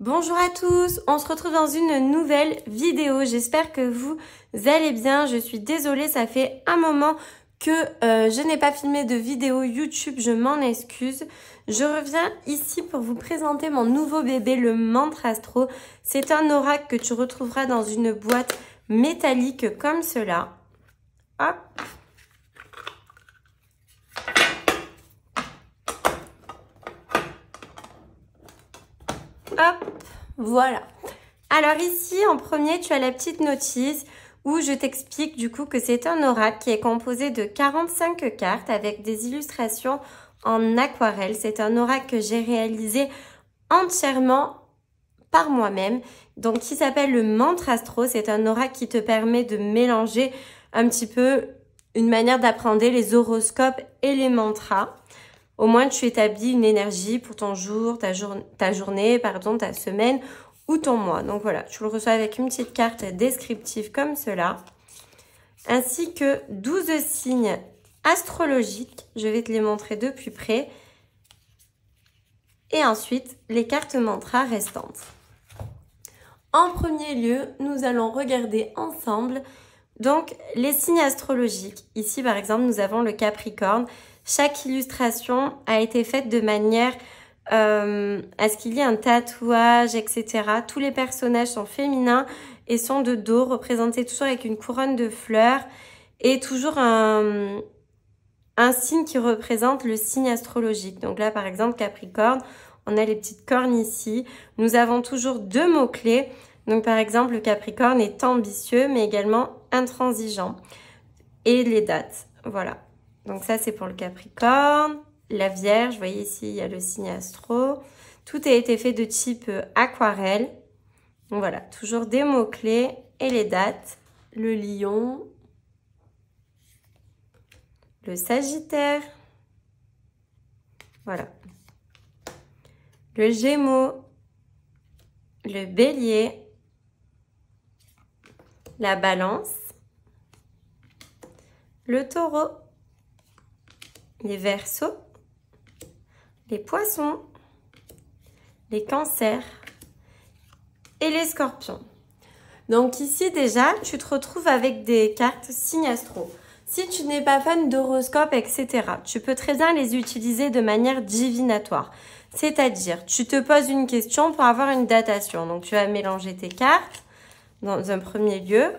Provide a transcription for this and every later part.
Bonjour à tous, on se retrouve dans une nouvelle vidéo. J'espère que vous allez bien. Je suis désolée, ça fait un moment que je n'ai pas filmé de vidéo YouTube, je m'en excuse. Je reviens ici pour vous présenter mon nouveau bébé, le Mantra Astro. C'est un oracle que tu retrouveras dans une boîte métallique comme cela. Hop. Hop, voilà. Alors ici, en premier, tu as la petite notice où je t'explique du coup que c'est un oracle qui est composé de 45 cartes avec des illustrations en aquarelle. C'est un oracle que j'ai réalisé entièrement par moi-même, donc qui s'appelle le Mantra Astro. C'est un oracle qui te permet de mélanger un petit peu une manière d'apprendre les horoscopes et les mantras. Au moins, tu établis une énergie pour ton jour, ta journée, ta semaine ou ton mois. Donc voilà, tu le reçois avec une petite carte descriptive comme cela, ainsi que 12 signes astrologiques. Je vais te les montrer de plus près. Et ensuite, les cartes mantras restantes. En premier lieu, nous allons regarder ensemble donc les signes astrologiques. Ici, par exemple, nous avons le Capricorne. Chaque illustration a été faite de manière à ce qu'il y ait un tatouage, etc. Tous les personnages sont féminins et sont de dos, représentés toujours avec une couronne de fleurs et toujours un signe qui représente le signe astrologique. Donc là, par exemple, Capricorne, on a les petites cornes ici. Nous avons toujours deux mots-clés. Donc par exemple, le Capricorne est ambitieux, mais également intransigeant. Et les dates, voilà. Donc ça, c'est pour le Capricorne. La Vierge, vous voyez ici, il y a le signe astro. Tout a été fait de type aquarelle. Donc voilà, toujours des mots-clés et les dates. Le Lion. Le Sagittaire. Voilà. Le Gémeaux. Le Bélier. La Balance. Le Taureau. Les Verseaux, les Poissons, les Cancers et les Scorpions. Donc ici déjà, tu te retrouves avec des cartes signes astro. Si tu n'es pas fan d'horoscope, etc., tu peux très bien les utiliser de manière divinatoire. C'est-à-dire, tu te poses une question pour avoir une datation. Donc tu vas mélanger tes cartes dans un premier lieu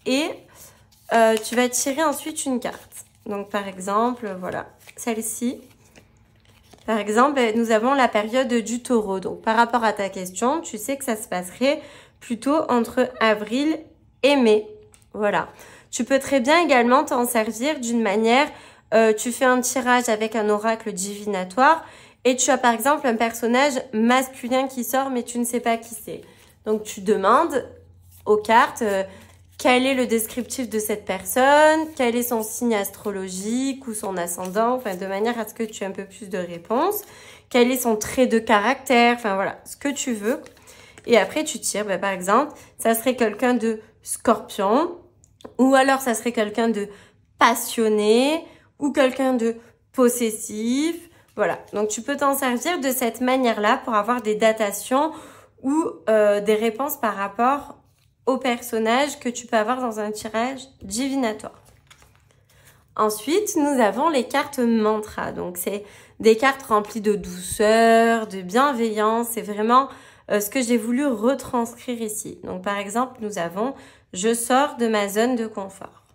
et tu vas tirer ensuite une carte. Donc, par exemple, voilà, celle-ci. Par exemple, nous avons la période du taureau. Donc, par rapport à ta question, tu sais que ça se passerait plutôt entre avril et mai. Voilà. Tu peux très bien également t'en servir d'une manière, tu fais un tirage avec un oracle divinatoire et tu as par exemple un personnage masculin qui sort, mais tu ne sais pas qui c'est. Donc, tu demandes aux cartes... quel est le descriptif de cette personne, quel est son signe astrologique ou son ascendant, enfin de manière à ce que tu aies un peu plus de réponses, quel est son trait de caractère, enfin voilà, ce que tu veux. Et après tu tires, par exemple, ça serait quelqu'un de Scorpion, ou alors ça serait quelqu'un de passionné, ou quelqu'un de possessif, voilà. Donc tu peux t'en servir de cette manière-là pour avoir des datations ou des réponses par rapport au personnage que tu peux avoir dans un tirage divinatoire. Ensuite, nous avons les cartes mantras. Donc, c'est des cartes remplies de douceur, de bienveillance. C'est vraiment ce que j'ai voulu retranscrire ici. Donc, par exemple, nous avons « Je sors de ma zone de confort ».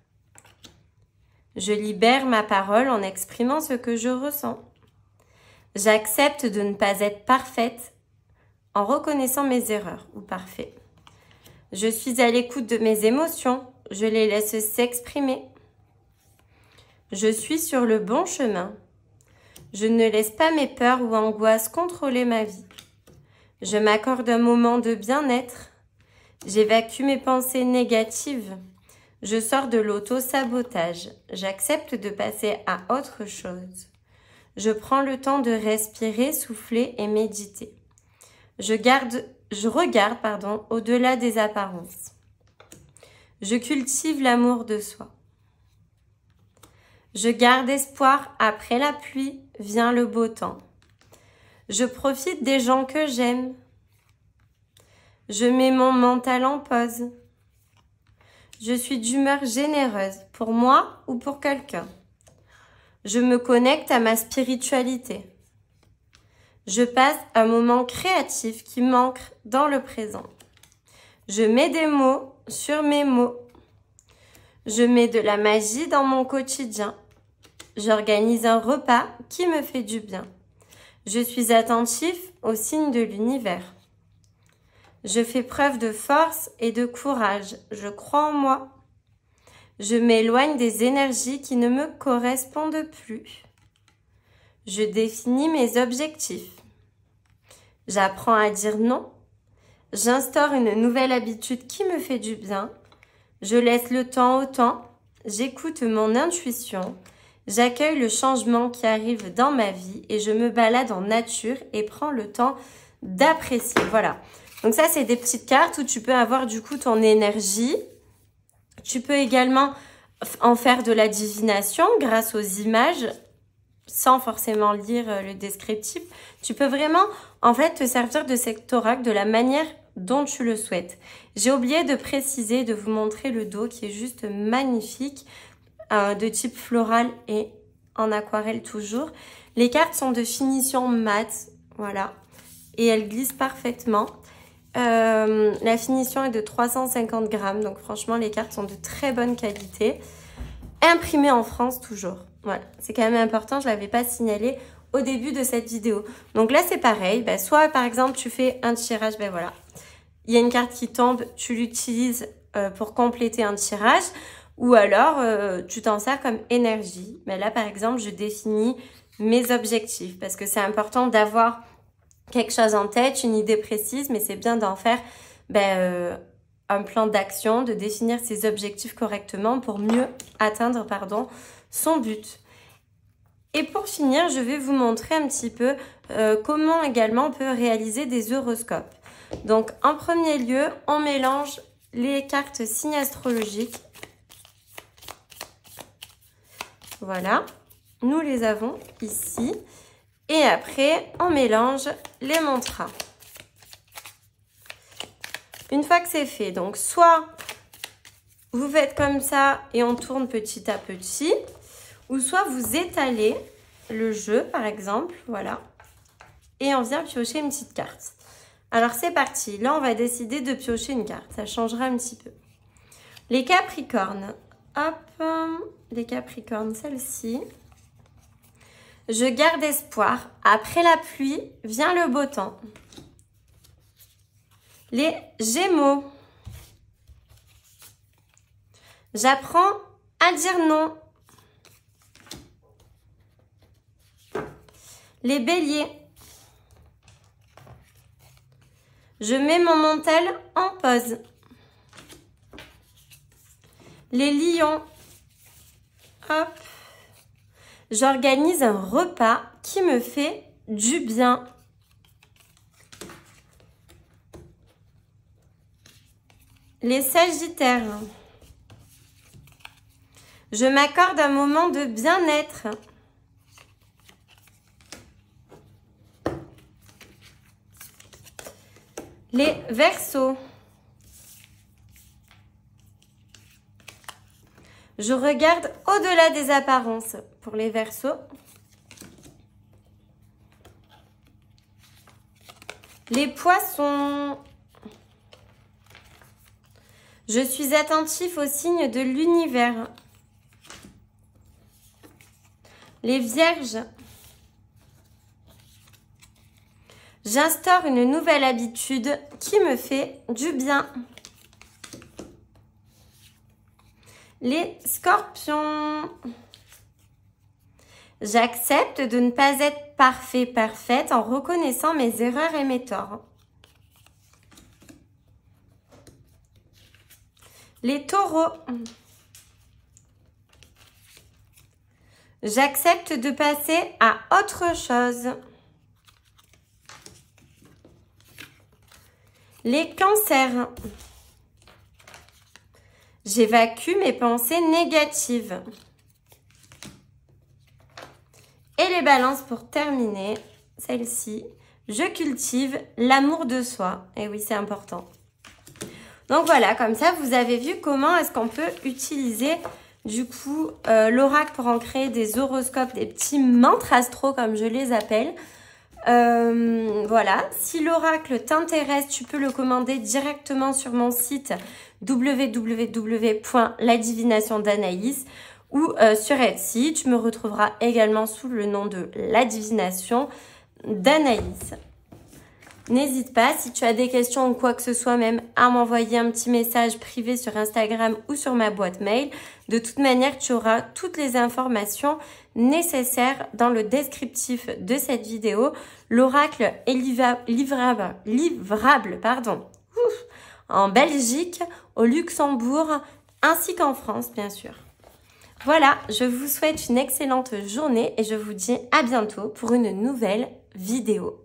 Je libère ma parole en exprimant ce que je ressens. J'accepte de ne pas être parfaite en reconnaissant mes erreurs ou parfaits. Je suis à l'écoute de mes émotions, je les laisse s'exprimer. Je suis sur le bon chemin. Je ne laisse pas mes peurs ou angoisses contrôler ma vie. Je m'accorde un moment de bien-être. J'évacue mes pensées négatives. Je sors de l'auto-sabotage. J'accepte de passer à autre chose. Je prends le temps de respirer, souffler et méditer. Je regarde au-delà des apparences. Je cultive l'amour de soi. Je garde espoir, après la pluie vient le beau temps. Je profite des gens que j'aime. Je mets mon mental en pause. Je suis d'humeur généreuse pour moi ou pour quelqu'un. Je me connecte à ma spiritualité. Je passe un moment créatif qui manque dans le présent. Je mets des mots sur mes mots. Je mets de la magie dans mon quotidien. J'organise un repas qui me fait du bien. Je suis attentif aux signes de l'univers. Je fais preuve de force et de courage. Je crois en moi. Je m'éloigne des énergies qui ne me correspondent plus. Je définis mes objectifs. J'apprends à dire non. J'instaure une nouvelle habitude qui me fait du bien. Je laisse le temps au temps. J'écoute mon intuition. J'accueille le changement qui arrive dans ma vie et je me balade en nature et prends le temps d'apprécier. Voilà. Donc ça, c'est des petites cartes où tu peux avoir du coup ton énergie. Tu peux également en faire de la divination grâce aux images sans forcément lire le descriptif. Tu peux vraiment en fait te servir de cet oracle de la manière dont tu le souhaites. J'ai oublié de préciser, de vous montrer le dos qui est juste magnifique, de type floral et en aquarelle toujours. Les cartes sont de finition mat, voilà, et elles glissent parfaitement. La finition est de 350 grammes, donc franchement les cartes sont de très bonne qualité. Imprimées en France toujours, voilà, c'est quand même important, je ne l'avais pas signalé au début de cette vidéo. Donc là c'est pareil, soit par exemple tu fais un tirage, voilà, il y a une carte qui tombe, tu l'utilises pour compléter un tirage, ou alors tu t'en sers comme énergie. Mais là par exemple je définis mes objectifs parce que c'est important d'avoir quelque chose en tête, une idée précise, mais c'est bien d'en faire un plan d'action, de définir ses objectifs correctement pour mieux atteindre son but. Et pour finir, je vais vous montrer un petit peu comment également on peut réaliser des horoscopes. Donc en premier lieu, on mélange les cartes signes astrologiques. Voilà, nous les avons ici. Et après, on mélange les mantras. Une fois que c'est fait, donc soit vous faites comme ça et on tourne petit à petit, ou soit vous étalez le jeu, par exemple, voilà, et on vient piocher une petite carte. Alors c'est parti, là on va décider de piocher une carte, ça changera un petit peu. Les Capricornes, hop, les Capricornes, celle-ci. Je garde espoir. Après la pluie, vient le beau temps. Les Gémeaux. J'apprends à dire non. Les Béliers. Je mets mon mental en pause. Les Lions. Hop. J'organise un repas qui me fait du bien. Les Sagittaires. Je m'accorde un moment de bien-être. Les Verseaux. Je regarde au-delà des apparences pour les Verseaux. Les Poissons. Je suis attentif aux signes de l'univers. Les Vierges. J'instaure une nouvelle habitude qui me fait du bien. Les Scorpions. J'accepte de ne pas être parfaite en reconnaissant mes erreurs et mes torts. Les Taureaux. J'accepte de passer à autre chose. Les Cancers. J'évacue mes pensées négatives. Et les Balances pour terminer, celle-ci. Je cultive l'amour de soi. Et oui, c'est important. Donc voilà, comme ça, vous avez vu comment est-ce qu'on peut utiliser du coup l'oracle pour en créer des horoscopes, des petits mantras astro comme je les appelle. Voilà, si l'oracle t'intéresse, tu peux le commander directement sur mon site www.ladivinationdanaïs ou sur Etsy. Tu me retrouveras également sous le nom de La Divination d'Anaïs. N'hésite pas, si tu as des questions ou quoi que ce soit, même à m'envoyer un petit message privé sur Instagram ou sur ma boîte mail. De toute manière, tu auras toutes les informations nécessaires dans le descriptif de cette vidéo. L'oracle est livrable en Belgique, au Luxembourg, ainsi qu'en France, bien sûr. Voilà, je vous souhaite une excellente journée et je vous dis à bientôt pour une nouvelle vidéo.